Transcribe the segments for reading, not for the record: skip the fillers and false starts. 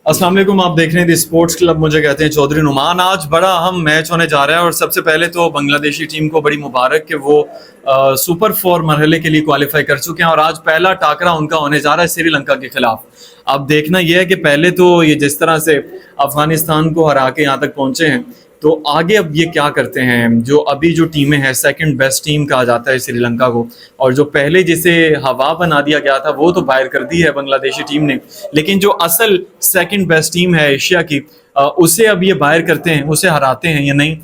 अस्सलाम वालेकुम। आप देख रहे हैं दी स्पोर्ट्स क्लब, मुझे कहते हैं चौधरी नुमान। आज बड़ा अहम मैच होने जा रहा है और सबसे पहले तो बांग्लादेशी टीम को बड़ी मुबारक कि वो सुपर 4 मरहले के लिए क्वालिफाई कर चुके हैं और आज पहला टाकरा उनका होने जा रहा है श्रीलंका के खिलाफ। अब देखना यह है कि पहले तो ये जिस तरह से अफगानिस्तान को हरा के यहाँ तक पहुंचे हैं, तो आगे अब ये क्या करते हैं। जो अभी जो टीमें हैं, सेकंड बेस्ट टीम कहा जाता है श्रीलंका को, और जो पहले जिसे हवा बना दिया गया था वो तो बाहर कर दी है बांग्लादेशी टीम ने, लेकिन जो असल सेकंड बेस्ट टीम है एशिया की, उसे अब ये बाहर करते हैं, उसे हराते हैं या नहीं,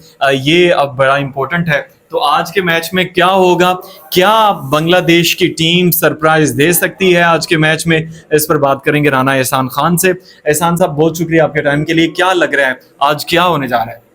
ये अब बड़ा इंपॉर्टेंट है। तो आज के मैच में क्या होगा, क्या बांग्लादेश की टीम सरप्राइज दे सकती है आज के मैच में, इस पर बात करेंगे राना एहसान खान से। एहसान साहब, बहुत शुक्रिया आपके टाइम के लिए। क्या लग रहा है आज क्या होने जा रहा है?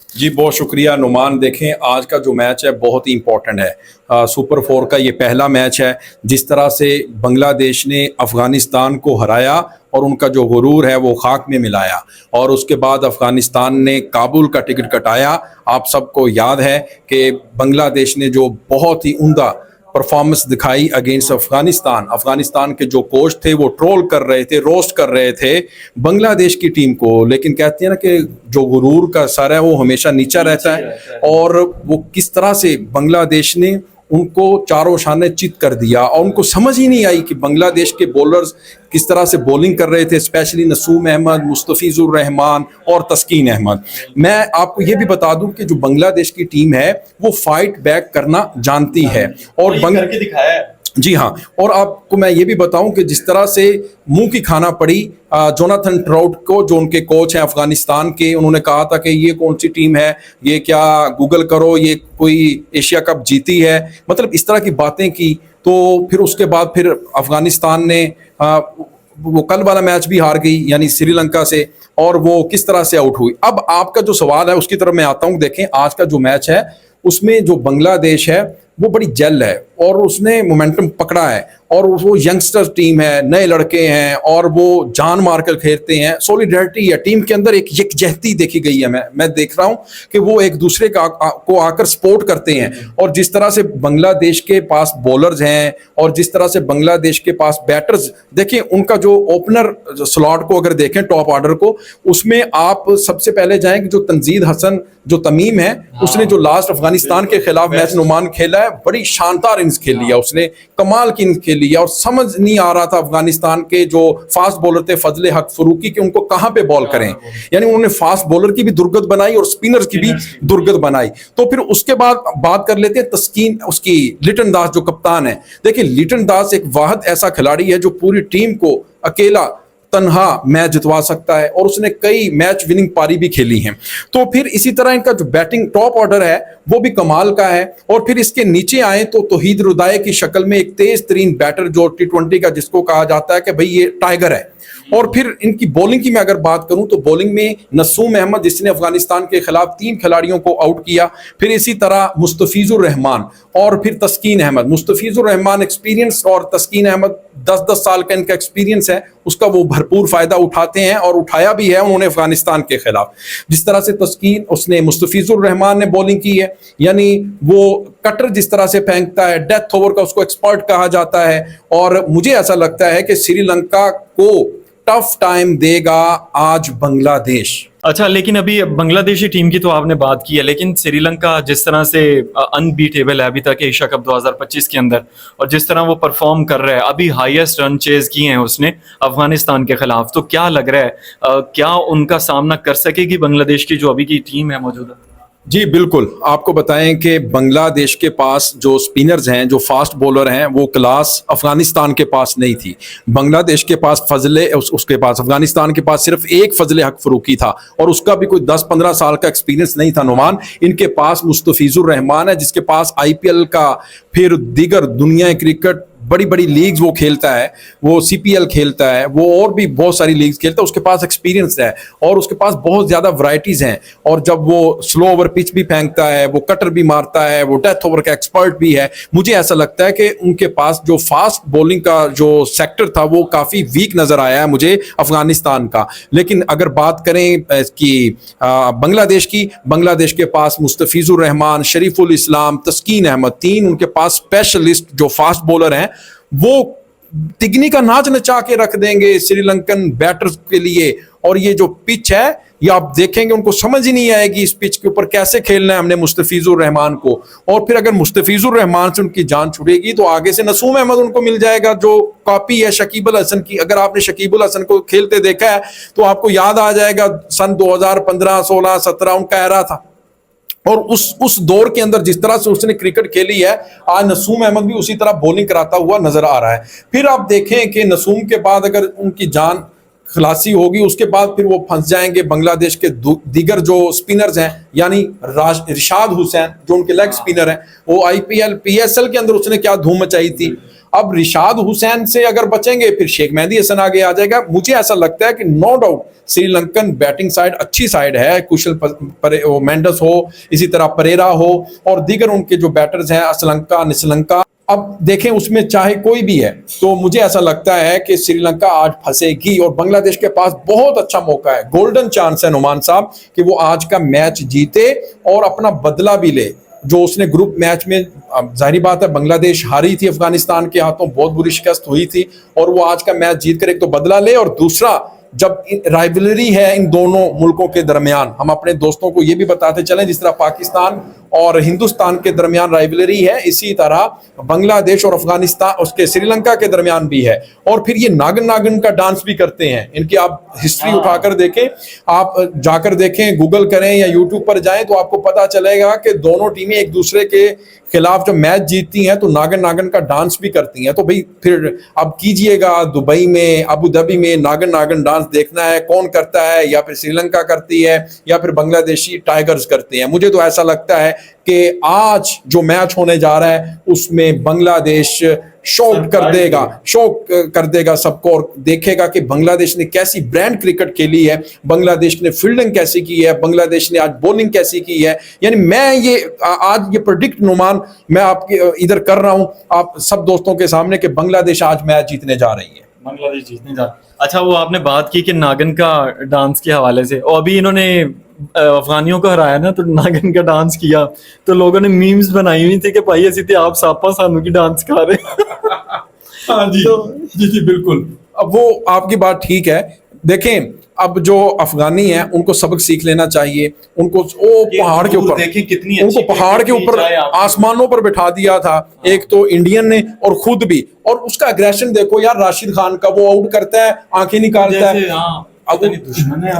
जी बहुत शुक्रिया नुमान। देखें, आज का जो मैच है बहुत ही इम्पोर्टेंट है। सुपर 4 का ये पहला मैच है। जिस तरह से बांग्लादेश ने अफ़गानिस्तान को हराया और उनका जो गुरूर है वो खाक में मिलाया, और उसके बाद अफ़गानिस्तान ने काबुल का टिकट कटाया। आप सबको याद है कि बांग्लादेश ने जो बहुत ही उम्दा परफॉर्मेंस दिखाई अगेंस्ट अफगानिस्तान के जो कोच थे वो ट्रोल कर रहे थे, रोस्ट कर रहे थे बांग्लादेश की टीम को, लेकिन कहते हैं ना कि जो गुरूर का सर है वो हमेशा नीचा रहता है। और वो किस तरह से बांग्लादेश ने उनको चारों शाने चित कर दिया, और उनको समझ ही नहीं आई कि बांग्लादेश के बॉलर्स किस तरह से बॉलिंग कर रहे थे, स्पेशली नसूम अहमद, मुस्तफिजुर रहमान और तस्कीन अहमद। मैं आपको ये भी बता दूं कि जो बांग्लादेश की टीम है वो फाइट बैक करना जानती है और करके दिखाया है। जी हाँ, और आपको मैं ये भी बताऊं कि जिस तरह से मुंह की खाना पड़ी जोनाथन ट्राउट को, जो उनके कोच हैं अफगानिस्तान के, उन्होंने कहा था कि ये कौन सी टीम है, ये क्या गूगल करो, ये कोई एशिया कप जीती है, मतलब इस तरह की बातें की। तो फिर उसके बाद फिर अफगानिस्तान ने वो कल वाला मैच भी हार गई यानी श्रीलंका से, और वो किस तरह से आउट हुई। अब आपका जो सवाल है उसकी तरफ मैं आता हूँ। देखें, आज का जो मैच है उसमें जो बांग्लादेश है वो बड़ी जल है और उसने मोमेंटम पकड़ा है, और वो यंगस्टर टीम है, नए लड़के हैं और वो जान मारकर खेलते हैं। सॉलिडरिटी है टीम के अंदर, एक यकजहती देखी गई है। मैं देख रहा हूं कि वो एक दूसरे को आकर सपोर्ट करते हैं। और जिस तरह से बांग्लादेश के पास बॉलर्स हैं और जिस तरह से बांग्लादेश के पास बैटर्स, देखिए उनका जो ओपनर स्लॉट को अगर देखें टॉप ऑर्डर को, उसमें आप सबसे पहले जाएंगे जो तंजीद हसन जो तमीम है, उसने जो लास्ट अफगानिस्तान के खिलाफ मैच नुमान खेला है, बड़ी शानदार इनिंग्स खेली है, उसने कमाल की इनिंग्स खेली है। और समझ नहीं आ रहा था अफगानिस्तान के जो फास्ट बॉलर थे फजले हक फरूकी के, उनको कहां पे बॉल करें, यानी उन्होंने फास्ट बॉलर की भी दुर्गत बनाई और स्पिनर्स की भी दुर्गत बनाई। तो फिर उसके बाद बात कर लेते हैं तस्कीन, उसकी लिटन दास जो कप्तान है। देखिए लिटन दास एक वाहिद ऐसा खिलाड़ी है जो पूरी टीम को अकेला तन्हा मैच जितवा सकता है, और उसने कई मैच विनिंग पारी भी खेली हैं। तो फिर इसी तरह इनका जो बैटिंग टॉप ऑर्डर है वो भी कमाल का है। और फिर इसके नीचे आए तो तौहीद रुदाए की शक्ल में एक तेज तरीन बैटर जो T20 का जिसको कहा जाता है कि भाई ये टाइगर है। और फिर इनकी बॉलिंग की मैं अगर बात करूं तो बॉलिंग में नसूम अहमद जिसने अफगानिस्तान के खिलाफ 3 खिलाड़ियों को आउट किया, फिर इसी तरह मुस्तफिजुर रहमान और फिर तस्कीन अहमद। मुस्तफिजुर रहमान एक्सपीरियंस और तस्कीन अहमद 10-10 साल का इनका एक्सपीरियंस है, उसका वो भरपूर फायदा उठाते हैं और उठाया भी है उन्होंने अफगानिस्तान के खिलाफ। जिस तरह से तस्कीन उसने मुस्तफिजुर रहमान ने बॉलिंग की है, यानी वो कटर जिस तरह से फेंकता है, डेथ ओवर का उसको एक्सपर्ट कहा जाता है। और मुझे ऐसा लगता है कि श्रीलंका को टफ टाइम देगा आज बांग्लादेश। अच्छा, लेकिन अभी बांग्लादेशी टीम की तो आपने बात की है, लेकिन श्रीलंका जिस तरह से अनबीटेबल है अभी तक एशिया कप 2025 के अंदर, और जिस तरह वो परफॉर्म कर रहा है, अभी हाईएस्ट रन चेज किए हैं उसने अफगानिस्तान के खिलाफ, तो क्या लग रहा है क्या उनका सामना कर सकेगी बांग्लादेश की जो अभी की टीम है मौजूदा? जी बिल्कुल, आपको बताएं कि बांग्लादेश के पास जो स्पिनर्स हैं, जो फास्ट बॉलर हैं, वो क्लास अफगानिस्तान के पास नहीं थी। बांग्लादेश के पास उसके पास अफगानिस्तान के पास सिर्फ एक फजले हक फरूकी था, और उसका भी कोई 10-15 साल का एक्सपीरियंस नहीं था नुमान। इनके पास मुस्तफिजुर रहमान है जिसके पास IPL का, फिर दीगर दुनिया क्रिकेट बड़ी बड़ी लीग्स वो खेलता है, वो CPL खेलता है, वो और भी बहुत सारी लीग्स खेलता है, उसके पास एक्सपीरियंस है और उसके पास बहुत ज़्यादा वैरायटीज़ हैं। और जब वो स्लो ओवर पिच भी फेंकता है, वो कटर भी मारता है, वो डेथ ओवर का एक्सपर्ट भी है। मुझे ऐसा लगता है कि उनके पास जो फास्ट बॉलिंग का जो सेक्टर था वो काफ़ी वीक नज़र आया है मुझे अफगानिस्तान का। लेकिन अगर बात करें कि बांग्लादेश के पास मुस्तफिजुर रहमान, शरीफुल इस्लाम, तस्कीन अहमद, 3 उनके पास स्पेशलिस्ट जो फास्ट बॉलर हैं, वो तिगनी का नाच नचा के रख देंगे श्रीलंकन बैटर्स के लिए। और ये जो पिच है, ये आप देखेंगे उनको समझ ही नहीं आएगी इस पिच के ऊपर कैसे खेलना है हमने मुस्तफिजुर रहमान को। और फिर अगर मुस्तफिजुर रहमान से उनकी जान छुड़ेगी तो आगे से नसूम अहमद उनको मिल जाएगा, जो कॉपी है शकीब अल हसन की। अगर आपने शकीब अल हसन को खेलते देखा है तो आपको याद आ जाएगा सन 2015, 16, 17 उनका एरा था। और उस दौर के अंदर जिस तरह से उसने क्रिकेट खेली है, आज नसूम अहमद भी उसी तरह बॉलिंग कराता हुआ नजर आ रहा है। फिर आप देखें कि नसूम के बाद अगर उनकी जान खलासी होगी, उसके बाद फिर वो फंस जाएंगे बांग्लादेश के दीगर जो स्पिनर्स हैं, यानी रिशाद हुसैन जो उनके लेग स्पिनर हैं। वो IPL PSL के अंदर उसने क्या धूम मचाई थी। अब रिशाद हुसैन से अगर बचेंगे फिर शेख मेहदी हसन आगे आ जाएगा। मुझे ऐसा लगता है कि no doubt Sri Lankan batting side अच्छी साइड है, कुशल मेंडस हो, इसी तरह परेरा हो और दीगर उनके जो बैटर्स हैं असलंका निसलंका। अब देखें उसमें चाहे कोई भी है, तो मुझे ऐसा लगता है कि श्रीलंका आज फंसेगी और बांग्लादेश के पास बहुत अच्छा मौका है, गोल्डन चांस है नुमान साहब कि वो आज का मैच जीते और अपना बदला भी ले। जो उसने ग्रुप मैच में, जाहिर बात है बांग्लादेश हारी थी अफगानिस्तान के हाथों, बहुत बुरी शिकस्त हुई थी, और वो आज का मैच जीत कर एक तो बदला ले, और दूसरा जब राइवलरी है इन दोनों मुल्कों के दरमियान, हम अपने दोस्तों को ये भी बताते चलें जिस तरह पाकिस्तान और हिंदुस्तान के दरमियान राइवलरी है, इसी तरह बांग्लादेश और अफगानिस्तान उसके श्रीलंका के दरमियान भी है। और फिर ये नागन नागन का डांस भी करते हैं, इनकी आप हिस्ट्री उठाकर देखें, आप जाकर देखें, गूगल करें या यूट्यूब पर जाएं तो आपको पता चलेगा कि दोनों टीमें एक दूसरे के खिलाफ जब मैच जीतती हैं तो नागन नागन का डांस भी करती हैं। तो भाई फिर अब कीजिएगा, दुबई में, अबू धाबी में नागन नागन डांस देखना है कौन करता है, या फिर श्रीलंका करती है या फिर बांग्लादेशी टाइगर्स करते हैं। मुझे तो ऐसा लगता है कि आज जो मैच होने जा रहा है उसमें बांग्लादेश शॉक कर देगा सबको, और देखेगा कि बांग्लादेश ने कैसी ब्रांड क्रिकेट खेली है, बांग्लादेश ने फील्डिंग कैसी की है, बांग्लादेश ने आज बॉलिंग कैसी की है। यानी मैं ये आज ये प्रेडिक्ट नुमान मैं आपके इधर कर रहा हूं आप सब दोस्तों के सामने कि बांग्लादेश आज मैच जीतने जा रही है। बांग्लादेश जीतने जा। अच्छा, वो आपने बात की कि नागन का डांस के हवाले से, और अभी इन्होंने अफगानियों को हराया ना तो नागन का डांस किया, तो लोगों ने मीम्स बनाई हुई थी कि भाई ऐसी थी आप सापा सानू की डांस खा रहे। हाँ जी, जी जी बिल्कुल। अब वो आपकी बात ठीक है। देखें अब जो अफगानी हैं उनको सबक सीख लेना चाहिए। उनको वो पहाड़ के ऊपर देखें कितनी उनको पहाड़ के ऊपर आसमानों पर बिठा दिया था, एक तो इंडियन ने और खुद भी, और उसका अग्रेशन देखो यार, राशिद खान का वो आउट करता है, आंखें निकालता है। अब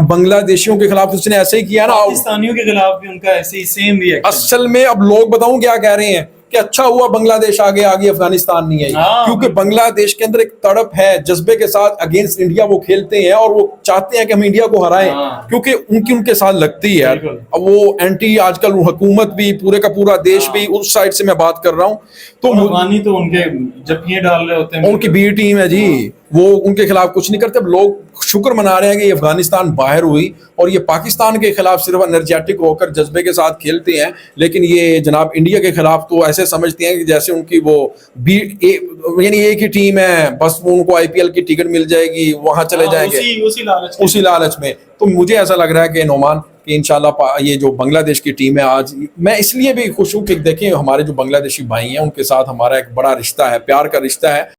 बांग्लादेशियों के खिलाफ उसने ऐसे ही किया ना, पाकिस्तानियों के खिलाफ भी उनका ऐसे ही सेम रिएक्शन। असल में अब लोग बताऊं क्या कह रहे हैं कि अच्छा हुआ बांग्लादेश आगे अफगानिस्तान नहीं आई, क्योंकि बांग्लादेश के अंदर एक तड़प है, जज्बे के साथ अगेंस्ट इंडिया वो खेलते हैं और वो चाहते हैं कि हम इंडिया को हराएं, क्योंकि उनके साथ लगती है। अब वो एंटी आजकल हुकूमत भी, पूरे का पूरा देश भी, उस साइड से मैं बात कर रहा हूँ। तो उनके जफ्फियां डाल रहे होते हैं, उनकी बी टीम है जी, वो उनके खिलाफ कुछ नहीं करते। अब लोग शुक्र मना रहे हैं कि ये अफगानिस्तान बाहर हुई और ये पाकिस्तान के खिलाफ सिर्फ एनर्जेटिक होकर जज्बे के साथ खेलते हैं, लेकिन ये जनाब इंडिया के खिलाफ तो ऐसे समझते हैं कि जैसे उनकी वो यानी एक ही टीम है, बस उनको IPL की टिकट मिल जाएगी, वहां चले जाएंगे उसी लालच में। तो मुझे ऐसा लग रहा है कि नोमान कि इंशाल्लाह ये जो बांग्लादेश की टीम है आज, मैं इसलिए भी खुश हूँ कि देखें हमारे जो बांग्लादेशी भाई हैं उनके साथ हमारा एक बड़ा रिश्ता है, प्यार का रिश्ता है।